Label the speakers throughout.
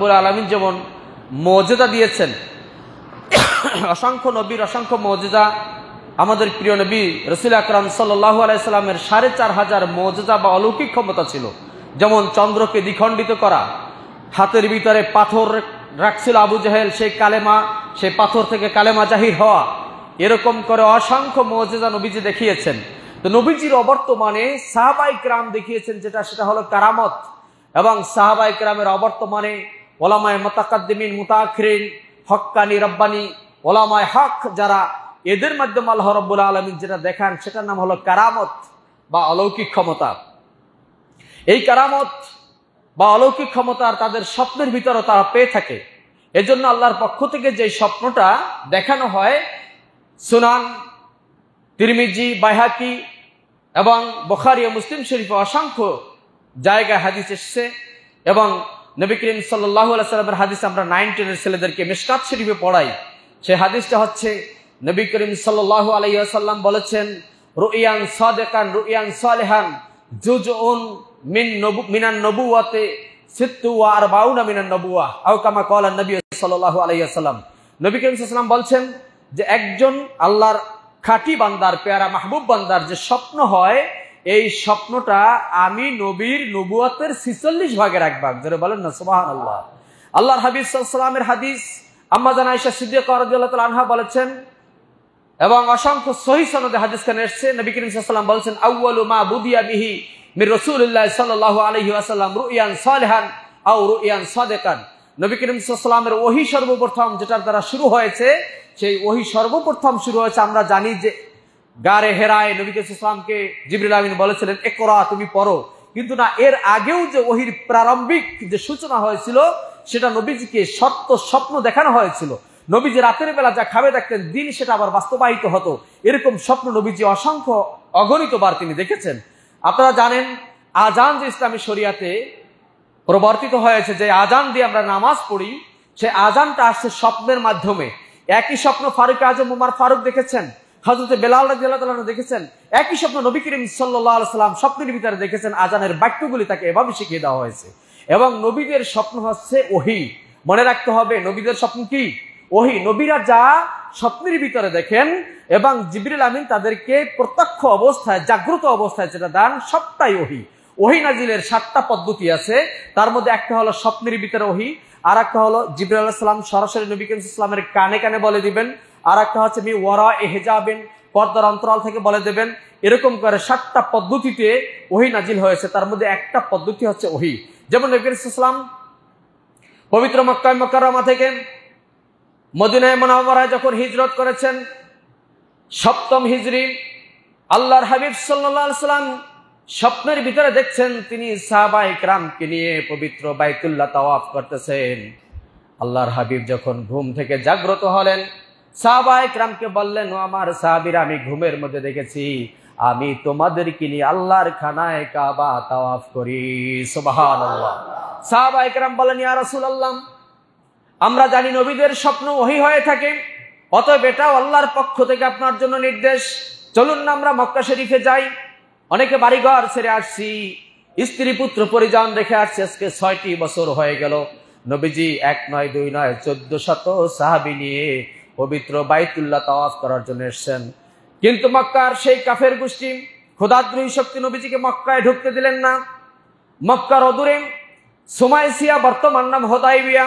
Speaker 1: রাব্বুল আলামিন যেমন মুজিজা দিয়েছেন, অসংখ্য নবীর অসংখ্য মুজিজা, আমাদের প্রিয় নবী রাসূল আকরাম সাল্লাল্লাহু আলাইহি সাল্লামের ৪৫০০ মুজিজা বা অলৌকিক ক্ষমতা ছিল। যেমন চন্দ্রকে দ্বিখণ্ডিত করা, হাতের ভিতরে পাথর রাখছিল আবু জাহেল, সেই পাথর থেকে কালেমা জাহির হওয়া, এরকম করে অসংখ্য মুজিজা নবীজি দেখিয়েছেন। তো নবীজির অবর্তমানে সাহাবায়ে কেরাম দেখিয়েছেন সেটা হলো কারামত। এবং সাহাবায়ে কেরামের অবর্তমানে ওলামায়ে মুতাকাদ্দিমিন মুতাআখিরিন, হক্কানি রব্বানি ওলামায়ে হক যারা, এদের মাধ্যমে আল্লাহ রাব্বুল আলামিন যেটা দেখান সেটার নাম হলো কারামত বা অলৌকিক ক্ষমতা। এই কারামত বা অলৌকিক ক্ষমতা তাদের স্বপ্নের ভিতরে তারা পেয়ে থাকে। এজন্য আল্লাহর পক্ষ থেকে যে স্বপ্নটা দেখানো হয়, সুনান, তিরমিজি, বাইহাকি এবং বুখারী ও মুসলিম শরীফে অসংখ্য জায়গায় হাদিস এসেছে। এবং নবী করিম সাল্লাল্লাহু আলাইহি সাল্লামের হাদিস আমরা 9-10 ছেলেদেরকে মিশকাত শরীফে পড়াই। সেই হাদিসটা হচ্ছে নবী করিম সাল্লাল্লাহু আলাইহি ওয়াসাল্লাম বলেছেন, রুইয়ান সাদিকান রুইয়ান সালিহান জুজউন মিনান নবুওয়াতি 46 মিনান নবুওয়াহ আও কামা ক্বালা নবী সাল্লাল্লাহু আলাইহি ওয়াসাল্লাম। নবী করিম সাল্লাল্লাহু আলাইহি ওয়াসাল্লাম বলছেন যে একজন আল্লাহর খাঁটি বান্দার, পেয়ারা মাহবুব বান্দার যে স্বপ্ন হয়, এই স্বপ্নটা আমি নবীর নবুয়তের 46 ভাগের 1 ভাগ। যারা বলেন না সুবহানাল্লাহ। আল্লাহর হাবিব সাল্লাল্লাহু আলাইহি ওয়াসাল্লামের হাদিস, আম্মা জান আয়েশা সিদ্দিকা রাদিয়াল্লাহু তাআলা আনহা বলেছেন, এবং অসংখ্য সহিহ সনদে হাদিস খানে এসেছে, নবী করিম সাল্লাল্লাহু আলাইহি ওয়াসাল্লাম বলেছেন, আউয়ালু মা বুদিয়া বিহি মির রাসূলিল্লাহ সাল্লাল্লাহু আলাইহি ওয়াসাল্লাম রুইয়ান সালিহান আও রুইয়ান সাদিকান। নবী করিম সাল্লাল্লাহু আলাইহি ওয়াসাল্লামের ওহী সর্বপ্রথম যেটার দ্বারা শুরু হয়েছে, সেই ওহী সর্বপ্রথম শুরু হয়েছে, আমরা জানি যে গারে হেরায় নবী করিম সাল্লাল্লাহু আলাইহি ওয়াসাল্লামকে জিবরিল আমিন বলেছিলেন ইকরা, তুমি পড়ো। কিন্তু না, এর আগেও যে ওহীর প্রারম্ভিক যে সূচনা হয়েছিল, সেটা নবীজিকে সত্য স্বপ্ন দেখানো হয়েছিল। নবীজি রাতের বেলা যা খাবে দেখতেন, দিন সেটা আবার বাস্তবায়িত হতো। এরকম স্বপ্ন নবীজি অসংখ্য অগণিতবার তিনি দেখেছেন। আপনারা জানেন, আজান যে ইসলামী শরিয়াতে প্রবর্তিত হয়েছে, যে আজান দিয়ে আমরা নামাজ পড়ি, সে আজানটা আসছে স্বপ্নের মাধ্যমে। একই স্বপ্ন ফারুক আজম উমর ফারুক দেখেছেন, হযরত বেলাল রাদিয়াল্লাহু তাআলা দেখেছেন। একই স্বপ্ন নবী করিম সাল্লাল্লাহু আলাইহি সাল্লাম স্বপ্নের ভিতরে দেখেছেন। আজানের বাক্যগুলি তাকে এভাবে শিখিয়ে দেওয়া হয়েছে। এবং নবীদের স্বপ্ন হচ্ছে ওহী। মনে রাখতে হবে, নবীদের স্বপ্ন কি? ওহী। নবীরা যা স্বপ্নের ভিতরে দেখেন এবং জিবরিল আমিন তাদেরকে প্রত্যক্ষ অবস্থায়, জাগ্রত অবস্থায় যেটা দেন, সবটাই ওহী। ওহী নাজিলের 7টা পদ্ধতি আছে। তার মধ্যে একটা হলো স্বপ্নের ভিতরে ওহী, আর একটা হলো জিবরিল আলাইহিস সালাম সরাসরি নবী করিম সাল্লাল্লাহু আলাইহি ওয়াসাল্লামের কানে কানে বলে দিবেন, আর একটা হচ্ছে মি ওয়ারা হিজাবিন, পর্দার অন্তরাল থেকে বলে দেবেন। এরকম করে 7টা পদ্ধতিতে ওহী নাজিল হয়েছে। তার মধ্যে একটা পদ্ধতি হচ্ছে ওহী। যেমন নবী করিম সাল্লাল্লাহু আলাইহি ওয়াসাল্লাম পবিত্র মক্কা মুকাররমা থেকে মদিনায়ে মুনাওয়ারায় যখন হিজরত করেছেন, 7ম হিজরি, আল্লাহর হাবিব সাল্লাল্লাহু আলাইহি ওয়াসাল্লাম স্বপ্নের ভিতরে দেখছেন তিনি সাহাবায়ে কেরামকে নিয়ে পবিত্র বাইতুল্লাহ তাওয়াফ করতেছেন। আল্লাহর হাবিব যখন ঘুম থেকে জাগ্রত হলেন, সাহাবায়ে কেরামকে বললেন, ও আমার সাহাবীরা, আমি ঘুমের মধ্যে দেখেছি আমি তোমাদেরকে নিয়ে আল্লাহর খানায় কাবা তাওয়াফ করি। সুবহানাল্লাহ। সাহাবায়ে কেরাম বলেন, ইয়া রাসূলুল্লাহ, আমরা জানি নবীদের স্বপ্ন ওহী হয়ে থাকে, অতএব এটাও আল্লাহর পক্ষ থেকে আপনার জন্য নির্দেশ। চলুন না আমরা মক্কা শরীফে যাই। অনেকে বাড়িঘর ছেড়ে আসছি, স্ত্রী পুত্র পরিজন রেখে আসছে, আজকে 6টি বছর হয়ে গেল। নবীজি 1 নয় 2 নয় 1400 সাহাবী নিয়ে পবিত্র বাইতুল্লাহ তাওয়াফ করার জন্য এসেছেন। কিন্তু মক্কার সেই কাফের গোষ্ঠী, খোদাদ্রোহী শক্তি নবীজিকে মক্কায় ঢুকতে দিলেন না। মক্কার অদূরে সুমাইসিয়া, বর্তমান নাম হুদাইবিয়া,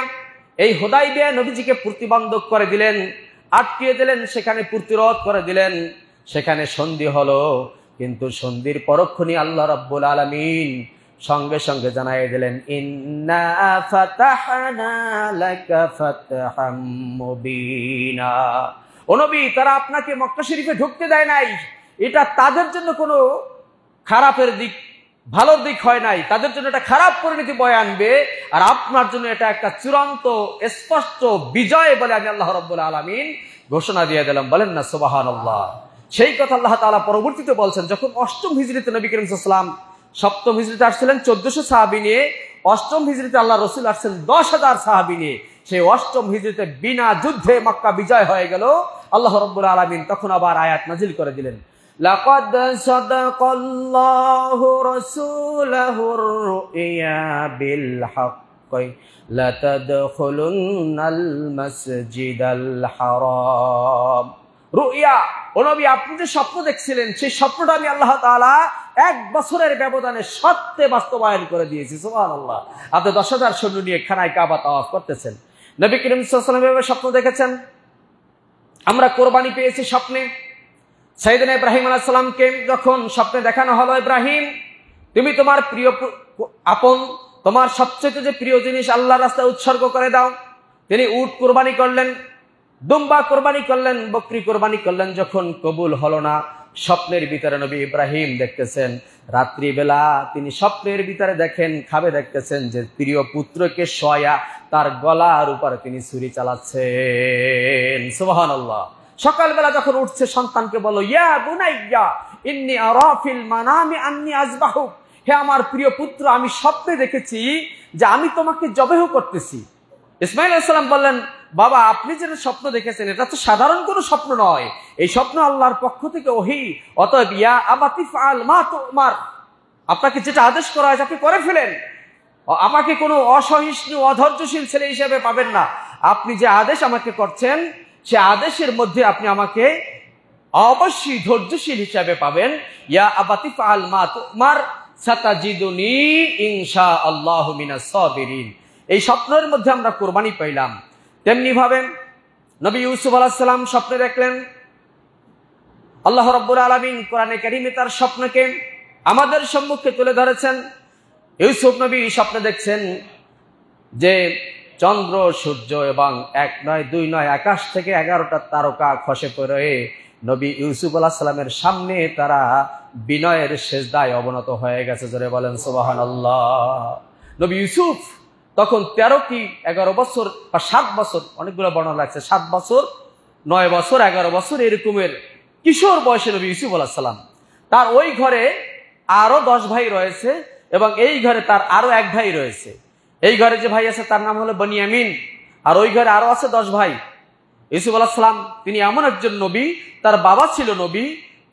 Speaker 1: এই হুদাইবিয়া নবীজিকে প্রতিবন্ধক করে দিলেন, আটকিয়ে দিলেন, সেখানে প্রতিরোধ করে দিলেন। সেখানে সন্ধি হলো, কিন্তু সন্ধির পরক্ষণে আল্লাহ রাব্বুল আলামিন সঙ্গে সঙ্গে জানাই দিলেন, ইন্না ফাতাহনা লাকা ফাতহাম মুবিনা। ও নবী, তারা আপনাকে মক্কা শরীফে ঢুকতে দেয় নাই, এটা তাদের জন্য কোনো খারাপের দিক, ভালোর দিক হয় নাই, তাদের জন্য এটা খারাপ পরিণতি বয়ে আনবে, আর আপনার জন্য এটা একটা চূড়ান্ত স্পষ্ট বিজয় বলে আমি আল্লাহ রাব্বুল আলামিন ঘোষণা দিয়ে দিলাম। বলেন না সুবহানাল্লাহ। সেই কথা আল্লাহ তাআলা পরবর্তীতে বলছেন, যখন 8ম হিজরিতে নবী করিম সাল্লাল্লাহু আলাইহি ওয়াসাল্লাম 7ম হিজরিতে আসছিলেন 1400 সাহাবী নিয়ে, 8ম হিজরিতে আল্লাহ রাসূল আসছেন 10,000 সাহাবী নিয়ে। সেই 8ম হিজরিতে বিনা যুদ্ধে মক্কা বিজয় হয়ে গেল। আল্লাহ রাব্বুল আলামিন তখন আবার আয়াত নাজিল করে দিলেন, লাকাদ সাদাকাল্লাহু রাসূলাহুর রুইয়া বিল হক কয় লাতাদখুলুন্নাল মাসজিদাল হারাম। রুইয়া, ও নবী আপনি যে স্বপ্ন দেখছিলেন সেই স্বপ্নটা আমি আল্লাহ তাআলা 1 বছরের ব্যবধানে সত্যে বাস্তবায়ন করে দিয়েছি। সুবহানাল্লাহ। আপনি 10,000 সৈন্য নিয়ে খানায় কাবা তাওয়াফ করতেছেন। নবী করিম সাল্লাল্লাহু আলাইহি ওয়াসাল্লাম এভাবে স্বপ্ন দেখেছেন। আমরা কোরবানি পেয়েছি স্বপ্নে। সাইয়েদনা ইব্রাহিম আলাইহিস সালামকে যখন স্বপ্নে দেখানো হলো, ইব্রাহিম তুমি তোমার প্রিয় আপন, তোমার সবচেয়ে যে প্রিয় জিনিস আল্লাহর রাস্তায় উৎসর্গ করে দাও। তিনি উট কোরবানি করলেন, দুম্বা কোরবানি করলেন, বকরি কোরবানি করলেন। যখন কবুল হলো না, স্বপ্নের ভিতরে নবী ইব্রাহিম দেখতেছেন, রাত্রিবেলা তিনি স্বপ্নের ভিতরে দেখেন, খাবে দেখতেছেন যে প্রিয় পুত্রকে শোয়া তার গলার উপরে তিনি ছুরি চালাচ্ছেন। সুবহানাল্লাহ। সকালবেলা যখন উঠছে সন্তানকে বলো, ইয়া বুনাইয়া ইন্নী আরা ফিল মানামি আন্নী আযবাহুক, হে আমার প্রিয় পুত্র আমি স্বপ্নে দেখেছি যে আমি তোমাকে জবেহ করতেছি। ইসমাঈল আলাইহিস সালাম বললেন, বাবা আপনি যে স্বপ্ন দেখেছেন এটা তো সাধারণ কোনো স্বপ্ন নয়, এই স্বপ্ন আল্লাহর পক্ষ থেকে ওহী। অতএব ইয়া আবাতি ফাআল মা তুমার, আপনাকে যেটা আদেশ করা হয় আপনি করে ফেলেন। আমাকে কোনো অসহিষ্ণু অধৈর্যশীল ছেলে হিসেবে পাবেন না। আপনি যে আদেশ আমাকে করছেন সে আদেশের মধ্যে আপনি আমাকে অবশ্যই ধৈর্যশীল হিসেবে পাবেন। ইয়া আবাতি ফাআল মা তুমার সাতাজিদুনি ইনশাআল্লাহু মিনাস সাবিরিন। এই স্বপ্নের মধ্যে আমরা কোরবানি পাইলাম। তেমনি ভাবে নবী ইউসুফ আলাইহিস সালাম স্বপ্নে দেখলেন। আল্লাহ রাব্বুল আলামিন কোরআনে কারীমে তার স্বপ্নকে আমাদের সম্মুখে তুলে ধরেছেন। ইউসুফ নবী স্বপ্নে দেখছেন যে চন্দ্র সূর্য এবং 1 নয় 2 নয় আকাশ থেকে 11টা তারকা খসে পড়ে নবী ইউসুফ আলাইহিস সালামের সামনে তারা বিনয়ের সিজদায় অবনত হয়ে গেছে। জোরে বলেন সুবহানাল্লাহ। নবী ইউসুফ তখন 13 কি 11 বছর বা 7 বছর, অনেকগুলো বর্ণনা লাগছে, 7 বছর 9 বছর 11 বছর এরকমের কিশোর বয়সে নবী ইউসুফ আলাইহিস সালাম। তার ওই ঘরে আরো 10 ভাই রয়েছে এবং এই ঘরে তার আরো 1 ভাই রয়েছে। এই ঘরে যে ভাই আছে তার নাম হলো বনিয়ামিন, আর ওই ঘরে আরো আছে 10 ভাই। ইউসুফ আলাইহিস সালাম তিনি এমন একজন নবী, তার বাবা ছিল নবী,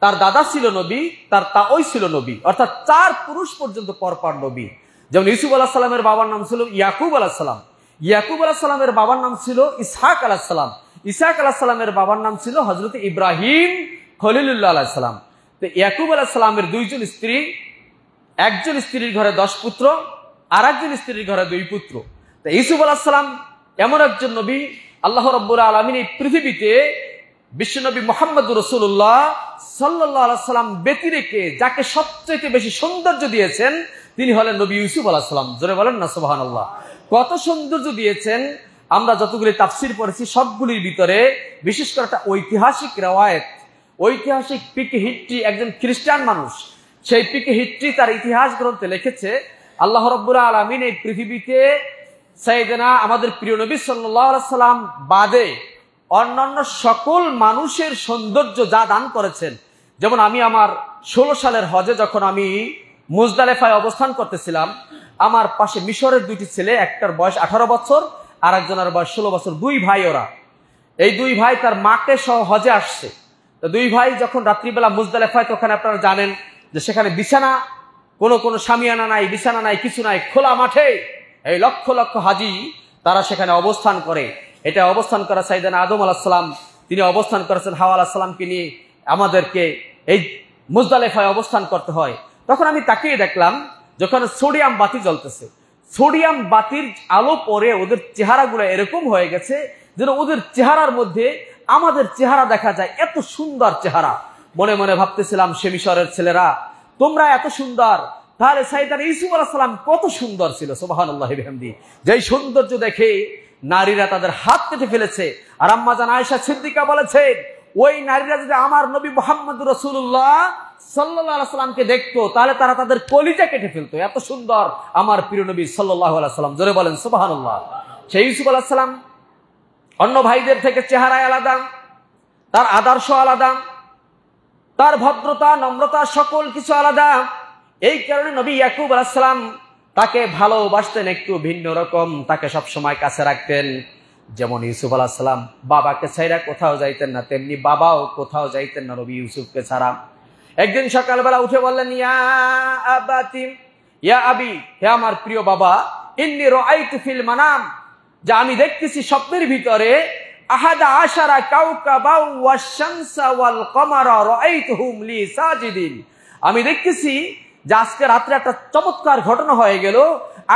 Speaker 1: তার দাদা ছিল নবী, তার তাওই ছিল নবী, অর্থাৎ 4 পুরুষ পর্যন্ত পরপর নবী। যেমন ইউসুফ আলাইহিস সালামের বাবার নাম ছিল ইয়াকুব আলাইহিস সালাম, ইয়াকুব আলাইহিস সালামের বাবার নাম ছিল ইসহাক আলাইহিস সালাম, ইসহাক আলাইহিস সালামের বাবার নাম ছিল হযরত ইব্রাহিম খলিলুল্লাহ আলাইহিস সালাম। তো ইয়াকুব আলাইহিস সালামের 2 জন স্ত্রী, একজন স্ত্রীর ঘরে 10 পুত্র, আর একজন স্ত্রীর ঘরে 2 পুত্র। তো ইউসুফ আলাইহিস সালাম এমন একজন নবী, আল্লাহ রাব্বুল আলামিন এই পৃথিবীতে বিশ্বনবী মুহাম্মদুর রাসূলুল্লাহ সাল্লাল্লাহু আলাইহি সাল্লাম ব্যতিরেকে যাকে সবচেয়ে বেশি সৌন্দর্য দিয়েছেন তিনি হলেন নবী ইউসুফ আলাইহিস সালাম। জোরে বলেন না সুবহানাল্লাহ। কত সৌন্দর্য দিয়েছেন। আমরা যতগুলি তাফসীর পড়েছি সবগুলির ভিতরে বিশেষ করে একটা ঐতিহাসিক রওয়ায়াত, ঐতিহাসিক পিকে হিস্ট্রি, একজন খ্রিস্টান মানুষ সেই পিকে হিস্ট্রি তার ইতিহাস গ্রন্থে লিখেছে আল্লাহ রাব্বুল আলামিন এই পৃথিবীতে সাইয়েদনা আমাদের প্রিয় নবী সাল্লাল্লাহু আলাইহি সাল্লাম বাদে অন্যান্য সকল মানুষের সৌন্দর্য যা দান করেছেন। যেমন আমি আমার 16 সালের হজে যখন আমি মুজদালেফায় অবস্থান করতেছিলাম, আমার পাশে মিশরের 2টি ছেলে, একটার বয়স 18 বছর আর একজনের বয়স 16 বছর, 2 ভাই ওরা। এই 2 ভাই তার মাকে সহ হজে আসছে। তো 2 ভাই যখন রাত্রিবেলা মুজদালেফায়, তখন আপনারা জানেন যে সেখানে বিছানা, কোনো শামিয়ানা নাই, বিছানা নাই, কিছু নাই, খোলা মাঠে এই লক্ষ লক্ষ হাজি তারা সেখানে অবস্থান করে। এটা অবস্থান করা সাইয়েদনা আদম আলাইহিস সালাম তিনি অবস্থান করেছেন হাওয়া আলাইহিস সালামকে নিয়ে, আমাদেরকে এই মুজদালেফায় অবস্থান করতে হয়। তখন আমি তাকিয়ে দেখলাম যখন সোডিয়াম বাতি জ্বলতেছে, সোডিয়াম বাতির আলো পরে ওদের চেহারাগুলো এরকম হয়ে গেছে যেন ওদের চেহারার মধ্যে আমাদের চেহারা দেখা যায়, এত সুন্দর চেহারা। মনে মনে ভাবতেছিলাম সে মিশরের ছেলেরা তোমরা এত সুন্দর, তাহলে সাইয়েদনা ইউসুফ আলাইহিস সালাম কত সুন্দর ছিল। সুবহানাল্লাহি বিহামদি। যেই সৌন্দর্য দেখে নারীরা তাদের হাত কেটে ফেলেছে। আর আম্মা জান আয়েশা সিদ্দিকা বলেছেন ওই নারীরা যদি আমার নবী মুহাম্মদুর রাসূলুল্লাহ সাল্লাল্লাহু আলাইহি সাল্লামকে দেখতো তাহলে তারা তাদের কলিজা কেটে ফেলতো, এত সুন্দর আমার প্রিয় নবী সাল্লাল্লাহু আলাইহি সাল্লাম। জোরে বলেন সুবহানাল্লাহ। সেই ইউসুফ আলাইহিস সালাম অন্য ভাইদের থেকে চেহারায় আলাদা, তার আদর্শ আলাদা, তার ভদ্রতা নম্রতা সকল কিছু আলাদা। এই কারণে নবী ইয়াকুব আলাইহিস সালাম তাকে ভালোবাসতেন একটু ভিন্ন রকম, তাকে সব সময় কাছে রাখতেন। যেমন ইউসুফ আলাইহিস সালাম বাবাকে ছাইরা কোথাও যাইতেন না, তেমনি বাবাও কোথাও যাইতেন না নবী ইউসুফকে ছাড়া। একদিন সকালবেলা উঠে বললেন ইয়া আবাতি, ইয়া আবি, হে আমার প্রিয় বাবা, ইন্নী রাআইতু ফিল মানাম, যে আমি দেখতেছি স্বপ্নের ভিতরে আহাদা আশারা কাওকাবা ওয়াশ-শামসা ওয়াল কমারা রাআইতুহুম লি সাজিদিন, আমি দেখতেছি যে আজকে রাত্রে একটা চমৎকার ঘটনা হয়ে গেল।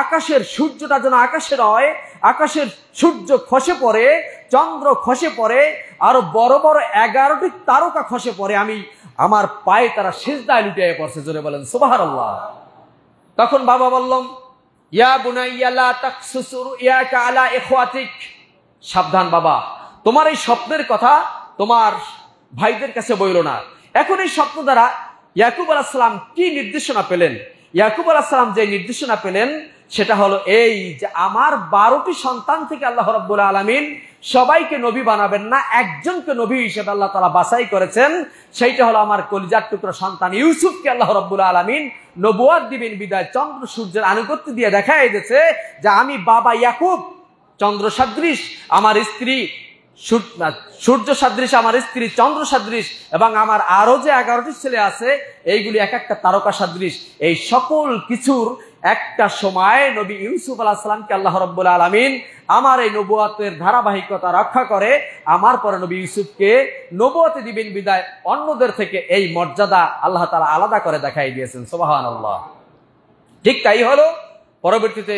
Speaker 1: আকাশের সূর্যটা যেন আকাশে নয়, আকাশের সূর্য খসে পড়ে, চন্দ্র খসে পড়ে, আরো বড় বড় 11টি তারকা খসে পড়ে, আমি আমার পায়ে তারা সিজদায় লুটিয়ে পড়ছে। জোরে বলেন সুবহানাল্লাহ। তখন বাবা বললাম, ইয়া বুনাইয়া লা তাকসুস রুয়াকা আলা ইখওয়াতিক, সাবধান বাবা, তোমার এই স্বপ্নের কথা তোমার ভাইদের কাছে বইলো না। এখন এই স্বপ্ন দ্বারা ইয়াকুব আলাইহিস সালাম কি নির্দেশনা পেলেন? ইয়াকুব আলাইহিস সালাম যে নির্দেশনা পেলেন সেটা হলো এই যে আমার 12টি সন্তান থেকে আল্লাহ রাব্বুল আলামিন সবাইকে নবী বানাবেন না, একজনকে নবী হিসেবে আল্লাহ তাআলা বাছাই করেছেন, সেইটা হলো আমার কলিজার টুকরা সন্তান ইউসুফকে আল্লাহ রাব্বুল আলামিন নবুয়ত দিবেন বিদায় চন্দ্র সূর্যের আনুগত্য দিয়ে দেখাই দিয়েছে যে আমি বাবা ইয়াকুব চন্দ্র সদৃশ, আমার স্ত্রী সূর্য সদৃশ, আমার স্ত্রী চন্দ্র সদৃশ, এবং আমার আরো যে 11টি ছেলে আছে এইগুলি এক একটা তারকা সদৃশ। এই সকল কিছুর একটা সময় নবী ইউসুফ আলাইহিস সালামকে আল্লাহ রাব্বুল আলামিন আমার এই নবুয়তের ধারাবাহিকতা রক্ষা করে আমার পরে নবী ইউসুফকে নবুয়তে দিবেন বিদায় অন্যদের থেকে এই মর্যাদা আল্লাহ তাআলা আলাদা করে দেখাই দিয়েছেন। সুবহানাল্লাহ। ঠিক তাই হলো, পরবর্তীতে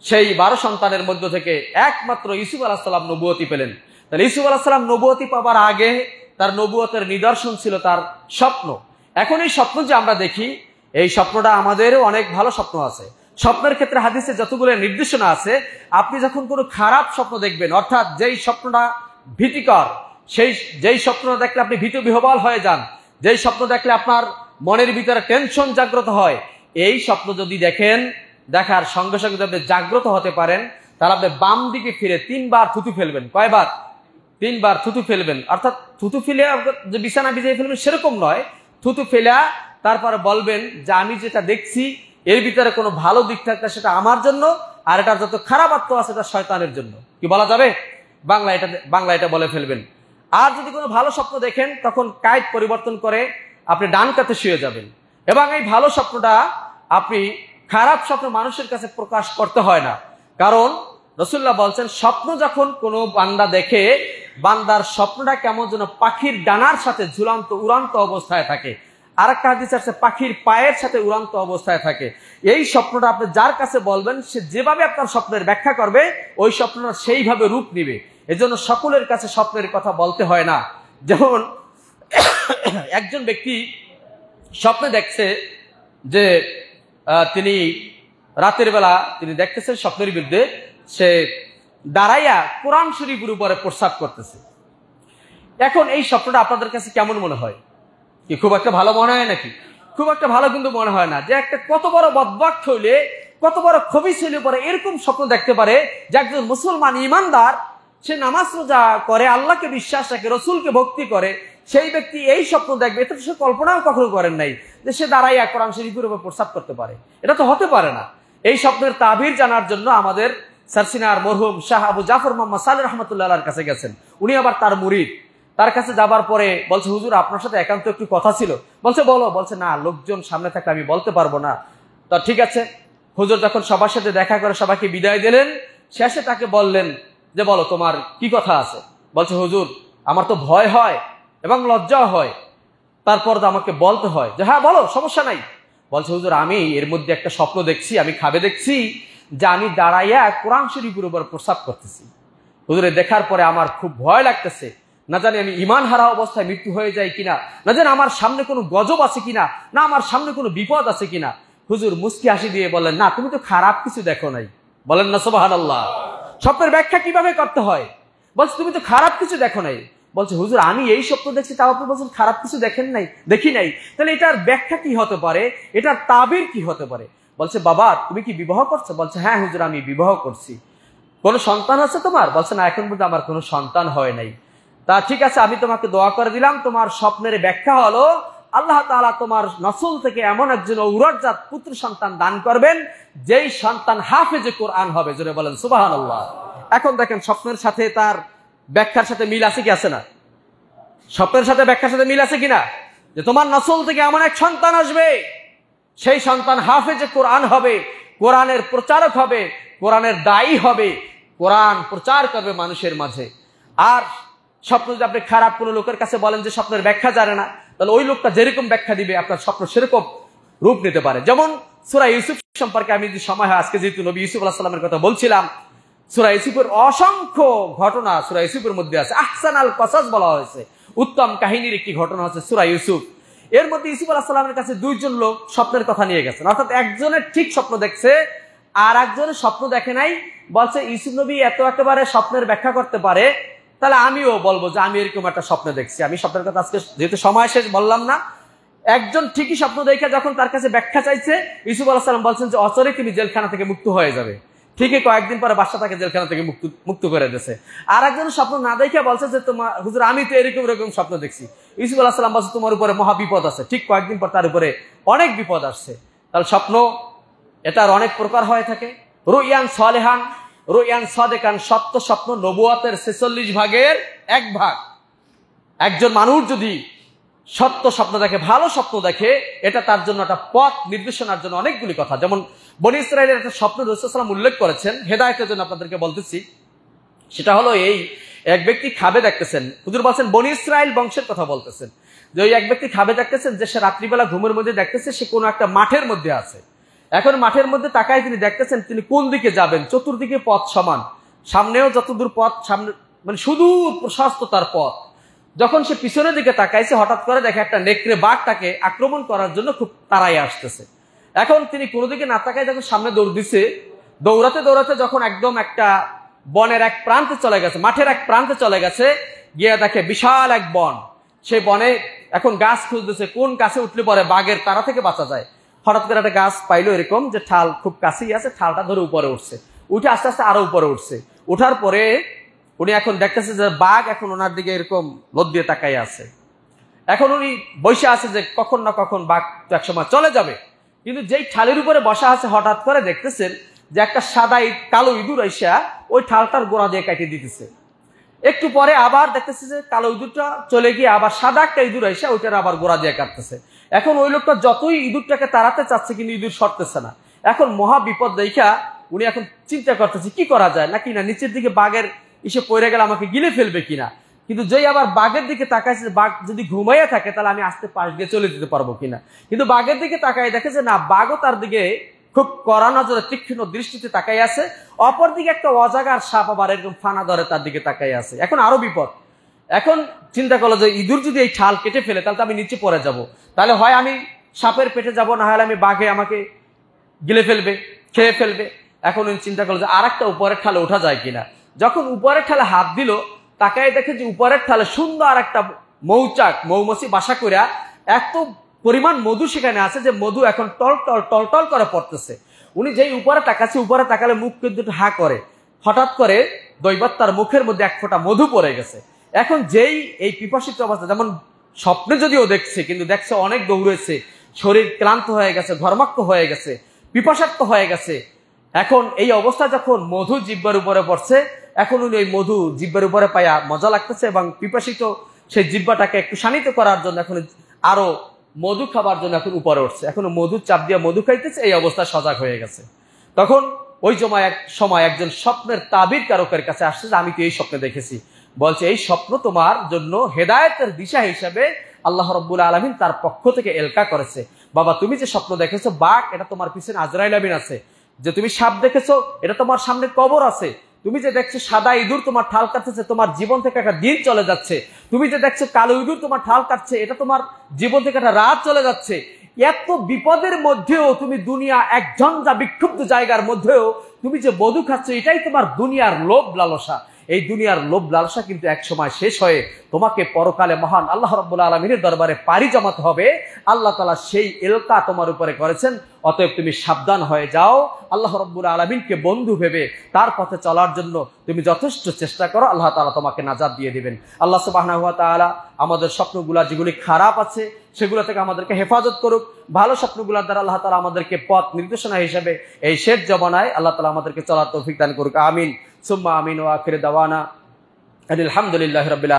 Speaker 1: সেই 12 সন্তানের মধ্য থেকে একমাত্র ইউসুফ আলাইহিস সালাম নবুয়তি পেলেন। তাহলে ইউসুফ আলাইহিস সালাম নবুয়তি পাবার আগে তার নবুয়তের নিদর্শন ছিল তার স্বপ্ন। এখন এই স্বপ্ন যে আমরা দেখি, এই স্বপ্নটা আমাদেরও অনেক ভালো স্বপ্ন আছে। স্বপ্নের ক্ষেত্রে হাদিসে যতগুলো নির্দেশনা আছে, আপনি যখন কোনো খারাপ স্বপ্ন দেখবেন, অর্থাৎ যেই স্বপ্নটা ভীতিকর, যেই স্বপ্নটা দেখলে আপনি ভীত বিহ্বল হয়ে যান, যেই স্বপ্ন দেখলে আপনার মনের ভিতরে টেনশন জাগ্রত হয়, এই স্বপ্ন যদি দেখেন, দেখার সঙ্গে সঙ্গে যদি আপনি জাগ্রত হতে পারেন, তাহলে আপনি বাম দিকে ফিরে 3 বার থুতু ফেলবেন। কয়বার? 3 বার থুতু ফেলবেন। অর্থাৎ থুতু ফেলে যে বিছানা ভিজিয়ে ফেলবেন সেরকম নয়, থুতু ফেলা তারপরে বলবেন যে আমি যেটা দেখছি এর ভিতরে কোনো ভালো দিক থাকলে সেটা আমার জন্য, আর এটার যত খারাপাত্ম আছে এটা শয়তানের জন্য। কি বলা যাবে? বাংলা এটা বলে ফেলবেন। আর যদি কোনো ভালো স্বপ্ন দেখেন তখন কায়েদ পরিবর্তন করে আপনি ডান কাতে শুয়ে যাবেন, এবং এই ভালো স্বপ্নটা আপনি খারাপ স্বপ্ন মানুষের কাছে প্রকাশ করতে হয় না। কারণ রাসূলুল্লাহ বলছেন, স্বপ্ন যখন কোনো বান্দা দেখে, বান্দার স্বপ্নটা কেমন যেন পাখির ডানার সাথে ঝুলন্ত উড়ন্ত অবস্থায় থাকে। আর একটা হাদিস আছে পাখির পায়ের সাথে উড়ন্ত অবস্থায় থাকে। এই স্বপ্নটা আপনি যার কাছে বলবেন, সে যেভাবে আপনার স্বপ্নের ব্যাখ্যা করবে ওই স্বপ্নটা সেইভাবে রূপ নিবে। এজন্য সকলের কাছে স্বপ্নের কথা বলতে হয় না। যেমন একজন ব্যক্তি স্বপ্নে দেখছে যে তিনি রাতের বেলা তিনি দেখতেছেন স্বপ্নের বিরুদ্ধে সে দাঁড়াইয়া কোরআন শরীফের উপরে প্রস্রাব করতেছে। এখন এই স্বপ্নটা আপনাদের কাছে কেমন মনে হয়? কি খুব একটা ভালো মনে হয় নাকি? খুব একটা ভালো কিন্তু মনে হয় না। যে একটা কত বড় বদবক্ত হইলে, কত বড় খবিস হইলে পরে এরকম স্বপ্ন দেখতে পারে যে একজন মুসলমান ইমানদার, সে নামাজ রোজা করে, আল্লাহকে বিশ্বাস রাখে, রসুলকে ভক্তি করে, সেই ব্যক্তি এই স্বপ্ন দেখবে, এটা তো সে কল্পনাও কখনো করেন নাই যে সে দাঁড়াইয়া কোরআন শরীফের উপর প্রস্রাব করতে পারে। এটা তো হতে পারে না। এই স্বপ্নের তাবির জানার জন্য আমাদের সারসিনার মরহুম শাহ আবু জাফর মোহাম্মদ সালেহ রহমতুল্লাহর কাছে গেছেন। উনি আবার তার মুরিদ। তার কাছে যাবার পরে বলছে, হুজুর আপনার সাথে একান্ত একটু কথা ছিল। বলছে বলো। বলছে না, লোকজন সামনে থাকলে আমি বলতে পারবো না। তো ঠিক আছে। হুজুর যখন সবার সাথে দেখা করে সবাইকে বিদায় দিলেন, শেষে তাকে বললেন যে বলো তোমার কি কথা আছে। বলছে হুজুর আমার তো ভয় হয় এবং লজ্জাও হয়, তারপর তো আমাকে বলতে হয়। যে হ্যাঁ বলো, সমস্যা নাই। বলছে হুজুর আমি এর মধ্যে একটা স্বপ্ন দেখছি, আমি খাবে দেখছি যে আমি দাঁড়াইয়া কোরআন শরীফের উপর প্রস্রাব করতেছি। হুজুরে দেখার পরে আমার খুব ভয় লাগতেছে, না জানি আমি ইমান হারা অবস্থায় মৃত্যু হয়ে যায় কিনা, না জানি আমার সামনে কোনো গজব আছে কিনা, না আমার সামনে কোনো বিপদ আছে কিনা। হুজুর মুস্কি হাসি দিয়ে বললেন, না তুমি তো খারাপ কিছু দেখো নাই। বলেন না সুবহানাল্লাহ। স্বপ্নের ব্যাখ্যা কিভাবে করতে হয়? বলছে তুমি তো খারাপ কিছু দেখো নাই। বলছে হুজুর আমি এই স্বপ্ন দেখছি, তাও আপনি বলছেন খারাপ কিছু দেখেন নাই, দেখি নাই। তাহলে এটার ব্যাখ্যা কি হতে পারে, এটার তাবির কি হতে পারে? বলছে বাবা তুমি কি বিবাহ করছো? বলছে হ্যাঁ হুজুর আমি বিবাহ করছি। কোনো সন্তান আছে তোমার? বলছে না, এখন পর্যন্ত আমার কোনো সন্তান হয় নাই। তা ঠিক আছে, আমি তোমাকে দোয়া করে দিলাম। তোমার স্বপ্নের ব্যাখ্যা হলো আল্লাহ তাআলা তোমার নসল থেকে এমন একজন ঔরজাত পুত্র সন্তান দান করবেন, যেই সন্তান হাফেজে কোরআন হবে। জোরে বলেন সুবহানাল্লাহ। এখন দেখেন স্বপ্নের সাথে তার ব্যাখ্যার সাথে মিল আছে কি আছে না? স্বপ্নের সাথে ব্যাখ্যার সাথে মিল আছে কিনা? যে তোমার নসল থেকে এমন এক সন্তান আসবে, সেই সন্তান হাফেজে কোরআন হবে, কোরআনের প্রচারক হবে, কোরআনের দায়ী হবে, কোরআন প্রচার করবে মানুষের মাঝে। আর স্বপ্ন যদি আপনি খারাপ কোনো লোকের কাছে বলেন যে স্বপ্নের ব্যাখ্যা জানে না, তাহলে ওই লোকটা যেরকম ব্যাখ্যা দিবে আপনার স্বপ্ন সেরকম রূপ নিতে পারে। যেমন সূরা ইউসুফ সম্পর্কে আমি যদি সময় হয়, আজকে যেহেতু নবী ইউসুফ আলাইহিস সালামের কথা বলছিলাম, সূরা ইউসুফের অসংখ্য ঘটনা সূরা ইউসুফের মধ্যে আছে। আহসানাল কসাস বলা হয়েছে, উত্তম কাহিনীর একটি ঘটনা হচ্ছে সূরা ইউসুফ। এর মধ্যে ইউসুফ আলাইহিস সালামের কাছে দুইজন লোক স্বপ্নের কথা নিয়ে গেছেন, অর্থাৎ একজনের ঠিক স্বপ্ন দেখছে আর একজনের স্বপ্ন দেখে নাই। বলছে ইউসুফ নবী এত একেবারে স্বপ্নের ব্যাখ্যা করতে পারে, তাহলে আমিও বলবো যে আমি এরকম একটা স্বপ্ন দেখছি। আমি স্বপ্নের কথা আজকে যেহেতু সময় শেষ বললাম না। একজন ঠিকই স্বপ্ন দেখে যখন তার কাছে ব্যাখ্যা চাইছে, ইউসুফ আলাইহিস সালাম বলছেন যে অচরে তুমি জেলখানা থেকে মুক্ত হয়ে যাবে। ঠিকই কয়েকদিন পরে বাদশা তাকে জেলখানা থেকে মুক্ত করে দিয়েছে। আর একজন স্বপ্ন না দেখে বলছে যে তোমার হুজুর আমি তো এরকম স্বপ্ন দেখছি। ইউসুফ আলাইহিস সালাম বলছে তোমার উপরে মহা বিপদ আছে। ঠিক কয়েকদিন পর তার উপরে অনেক বিপদ আসছে। তাহলে স্বপ্ন এটার অনেক প্রকার হয়ে থাকে। রুইয়ান সালেহান, রুইয়ান সাদেকান, সত্য স্বপ্ন নবুয়তের 46 ভাগের 1 ভাগ। একজন মানুষ যদি সত্য স্বপ্ন দেখে, ভালো স্বপ্ন দেখে, এটা তার জন্য একটা পথ নির্দেশনার জন্য অনেকগুলি কথা। যেমন বনী ইসরাইলের একটা স্বপ্ন রাসূল সাল্লাল্লাহু আলাইহি ওয়াসাল্লাম উল্লেখ করেছেন, হেদায়েতের জন্য আপনাদেরকে বলতেছি। সেটা হলো এই, এক ব্যক্তি খাবে দেখতেছেন, হুজুর বলছেন বনী ইসরাইল বংশের কথা বলতেছেন, যে ওই এক ব্যক্তি খাবে দেখতেছেন যে সে রাত্রিবেলা ঘুমের মধ্যে দেখতেছে সে কোনো একটা মাঠের মধ্যে আছে। এখন মাঠের মধ্যে তাকায় তিনি দেখতেছেন তিনি কোন দিকে যাবেন, চতুর্দিকে পথ সমান, সামনেও যতদূর পথ, সামনে মানে সুদূর প্রশস্ত তার পথ। যখন সে পিছনের দিকে তাকাইছে, হঠাৎ করে দেখে একটা নেকড়ে বাঘ তাকে আক্রমণ করার জন্য খুব তাড়াই আসতেছে। এখন তিনি কোনো দিকে না তাকায় যখন সামনে দৌড় দিছে, দৌড়াতে দৌড়াতে যখন একদম একটা বনের এক প্রান্তে চলে গেছে, মাঠের এক প্রান্তে চলে গেছে, গিয়ে দেখে বিশাল এক বন। সেই বনে এখন গাছ খুঁজতেছে, কোন গাছে উঠলে পরে বাঘের তাড়া থেকে বাঁচা যায়। হঠাৎ করে একটা গাছ পাইলো এরকম যে ঠাল খুব কাছেই আছে, ঠালটা ধরে উপরে উঠছে, উঠে আস্তে আস্তে আরো উপরে উঠছে। উঠার পরে উনি এখন দেখতেছে যে বাঘ এখন ওনার দিকে এরকম লোদ দিয়ে তাকাই আছে। এখন উনি বসে আছে যে কখন না কখন বাঘ তো একসময় চলে যাবে। কিন্তু যেই ঠালের উপরে বসা আছে, হঠাৎ করে দেখতেছেন যে একটা সাদা কালো ইঁদুর আইসা ওই ঠালটার গোড়া দিয়ে কাটিয়ে দিতেছে। একটু পরে আবার দেখতেছে যে কালো ইঁদুরটা চলে গিয়ে আবার সাদা একটা ইঁদুর আইসা ওইটার আবার গোড়া দিয়ে কাটতেছে। এখন ওই লোকটা যতই ইঁদুরটাকে তাড়াতে চাচ্ছে কিন্তু ইঁদুর সরতেছে না। এখন মহা বিপদ দেখা উনি এখন চিন্তা করতেছে কি করা যায়, নাকি না নিচের দিকে বাঘের এসে পড়ে গেলে আমাকে গিলে ফেলবে কিনা। কিন্তু যেই আবার বাঘের দিকে তাকাইছে, বাঘ যদি ঘুমাইয়া থাকে তাহলে আমি আস্তে পাশ দিয়ে চলে যেতে পারবো কিনা। কিন্তু বাঘের দিকে তাকাই দেখে যে না, বাঘও তার দিকে খুব কড়া নজরে তীক্ষ্ণ দৃষ্টিতে তাকাই আছে। অপরদিকে একটা অজাগার সাপ আবার এরকম ফানা ধরে তার দিকে তাকাই আছে। এখন আরো বিপদ। এখন চিন্তা করলো যে ইঁদুর যদি এই ঠাল কেটে ফেলে তাহলে তো আমি নিচে পড়ে যাব, তাহলে হয় আমি সাপের পেটে যাব, না হলে আমি বাঘে আমাকে গিলে ফেলবে, খেয়ে ফেলবে। এখন উনি চিন্তা করলো যে আর একটা উপরের ঠালে ওঠা যায় কিনা। যখন উপরের ঠালে হাত দিল, তাকাই দেখে যে উপরের ঠালে সুন্দর একটা মৌচাক, মৌমাছি বাসা করিয়া এত পরিমাণ মধু সেখানে আছে যে মধু এখন টল টল টল টল করে পড়তেছে। উনি যেই উপরে তাকাচ্ছে, উপরে তাকালে মুখ কিন্তু হা করে, হঠাৎ করে দৈবাত তার মুখের মধ্যে এক ফোঁটা মধু পড়ে গেছে। এখন যেই এই পিপাসিত অবস্থা, যেমন স্বপ্নে যদিও দেখছে কিন্তু দেখছে অনেক দৌড়েছে, শরীর ক্লান্ত হয়ে গেছে, ঘর্মাক্ত হয়ে গেছে, পিপাসাক্ত হয়ে গেছে। এখন এই অবস্থা যখন মধু জিহ্বার উপরে পড়ছে, এখন উনি ওই মধু জিহ্বার উপরে পায়া মজা লাগতেছে এবং পিপাসিত সেই জিহ্বাটাকে একটু শানিত করার জন্য এখন আরো মধু খাবার জন্য এখন উপরে উঠছে। এখন মধু চাপ দিয়ে মধু খাইতেছে, এই অবস্থা সজাগ হয়ে গেছে। তখন ওই সময় একজন স্বপ্নের তাবির কারকের কাছে আসছে যে আমি তো এই স্বপ্নে দেখেছি। বলছে এই স্বপ্ন তোমার জন্য হেদায়েতের দিশা হিসাবে আল্লাহ রাব্বুল আলামিন তার পক্ষ থেকে এলকা করেছে। বাবা তুমি যে স্বপ্ন দেখেছো বাঘ, এটা তোমার পিছনে আজরাইল আমিন আছে। যে তুমি সাপ দেখেছো, এটা তোমার সামনে কবর আছে। তুমি যে দেখছো সাদা ইঁদুর তোমার ঠাল কাটছে, তোমার জীবন থেকে একটা দিন চলে যাচ্ছে। তুমি যে দেখছো কালো ইঁদুর তোমার ঠাল কাটছে, এটা তোমার জীবন থেকে একটা রাত চলে যাচ্ছে। এত বিপদের মধ্যেও তুমি দুনিয়া এক ঝঞ্ঝা বিক্ষুব্ধ জায়গার মধ্যেও তুমি যে মধু খাচ্ছ, এটাই তোমার দুনিয়ার লোভ লালসা। এই দুনিয়ার লোভ লালসা কিন্তু এক সময় শেষ হয়ে তোমাকে পরকালে মহান আল্লাহ রাব্বুল আলামিনের দরবারে পাড়ি জমাতে হবে। আল্লাহ তাআলা সেই এলকা তোমার উপরে করেছেন। অতএব তুমি সাবধান হয়ে যাও, আল্লাহ রাব্বুল আলামিনকে বন্ধু ভেবে তার পথে চলার জন্য তুমি যথেষ্ট চেষ্টা করো, আল্লাহ তাআলা তোমাকে নাজাত দিয়ে দিবেন। আল্লাহ সুবহানাহু ওয়া তাআলা আমাদের স্বপ্নগুলা যেগুলি খারাপ আছে সেগুলো থেকে আমাদেরকে হেফাজত করুক। ভালো স্বপ্নগুলোর দ্বারা আল্লাহ তাআলা আমাদেরকে পথ নির্দেশনা হিসেবে এই শেষ জমানায় আল্লাহ তাআলা আমাদেরকে চলার তৌফিক দান করুক। আমিন সুম্মা আমিন। ওয়া আখির দাওয়ানা আলহামদুলিল্লাহি রাব্বিল আলামিন।